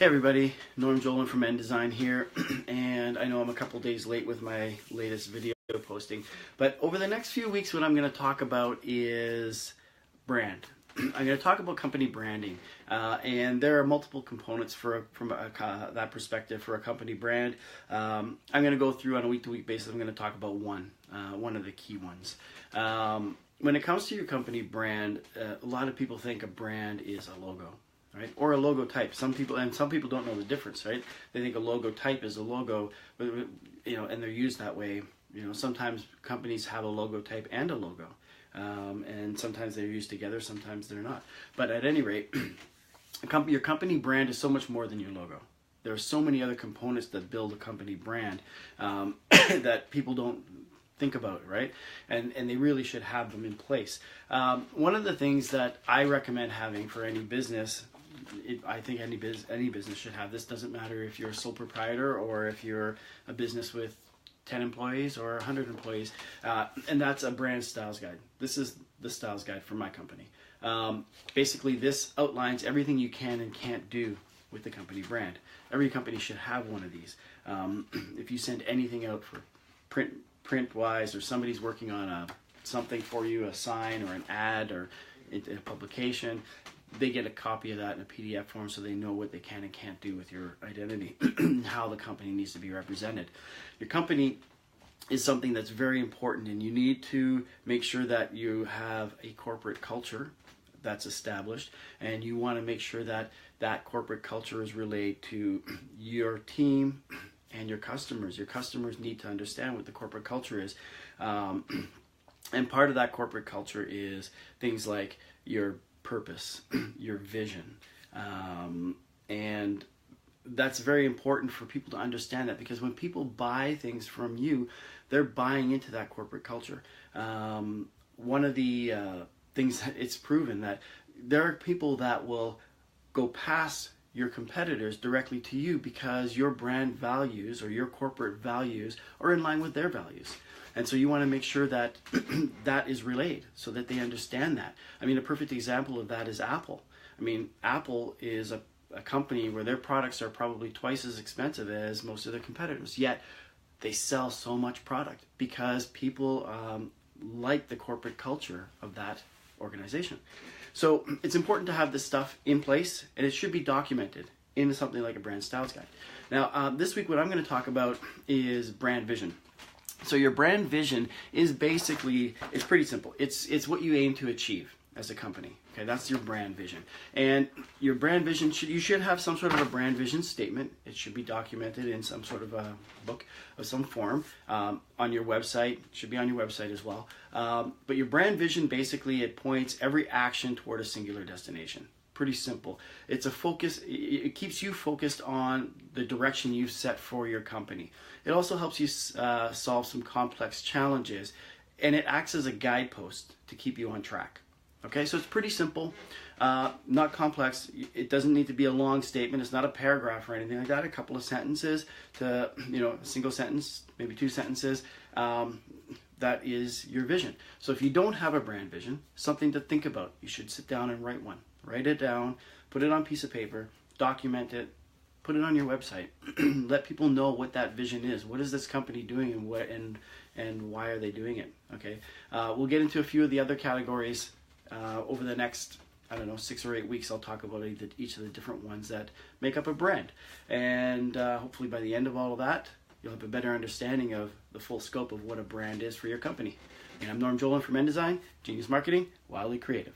Hey everybody, Norm Jolin from N-Design here, and I know I'm a couple days late with my latest video posting, but over the next few weeks what I'm going to talk about is brand. I'm going to talk about company branding, and there are multiple components from that perspective for a company brand. I'm going to go through on a week-to-week basis. I'm going to talk about one of the key ones. When it comes to your company brand, a lot of people think a brand is a logo. Right? Or a logo type. Some people don't know the difference, right? They think a logo type is a logo, and they're used that way. Sometimes companies have a logo type and a logo, and sometimes they're used together, sometimes they're not. But at any rate, your company brand is so much more than your logo. There are so many other components that build a company brand that people don't think about, right? And they really should have them in place. One of the things that I recommend having for any business, I think any business should have this. Doesn't matter if you're a sole proprietor or if you're a business with 10 employees or 100 employees, and that's a brand styles guide. This is the styles guide for my company. Basically, this outlines everything you can and can't do with the company brand. Every company should have one of these. If you send anything out for print-wise, or somebody's working on something for you, a sign or an ad or a publication, they get a copy of that in a PDF form so they know what they can and can't do with your identity, how the company needs to be represented. Your company is something that's very important, and you need to make sure that you have a corporate culture that's established, and you want to make sure that that corporate culture is relayed to your team and your customers. Your customers need to understand what the corporate culture is. And part of that corporate culture is things like your purpose, your vision. And that's very important for people to understand that, because when people buy things from you, they're buying into that corporate culture. One of the things that it's proven that there are people that will go past your competitors directly to you because your brand values or your corporate values are in line with their values. And so you want to make sure that that is relayed so that they understand that. I mean, a perfect example of that is Apple. I mean, Apple is a company where their products are probably twice as expensive as most of their competitors, yet they sell so much product because people like the corporate culture of that organization. So it's important to have this stuff in place, and it should be documented in something like a brand styles guide. Now, this week what I'm going to talk about is brand vision. So your brand vision is basically, it's pretty simple. It's what you aim to achieve as a company. Okay, that's your brand vision. And your brand vision, you should have some sort of a brand vision statement. It should be documented in some sort of a book of some form on your website. It should be on your website as well. But your brand vision, basically, it points every action toward a singular destination. Pretty simple. It's a focus. It keeps you focused on the direction you've set for your company. It also helps you solve some complex challenges, and it acts as a guidepost to keep you on track. Okay, so it's pretty simple, not complex. It doesn't need to be a long statement. It's not a paragraph or anything like that. A couple of sentences to, a single sentence, maybe 2 sentences. That is your vision. So if you don't have a brand vision, something to think about. You should sit down and write one. Write it down, put it on a piece of paper, document it, put it on your website. Let people know what that vision is. What is this company doing, and why are they doing it? Okay, we'll get into a few of the other categories over the next, 6 or 8 weeks. I'll talk about each of the different ones that make up a brand, and hopefully by the end of all of that, you'll have a better understanding of the full scope of what a brand is for your company. And I'm Norm Jolin from N-Design, Genius Marketing, Wildly Creative.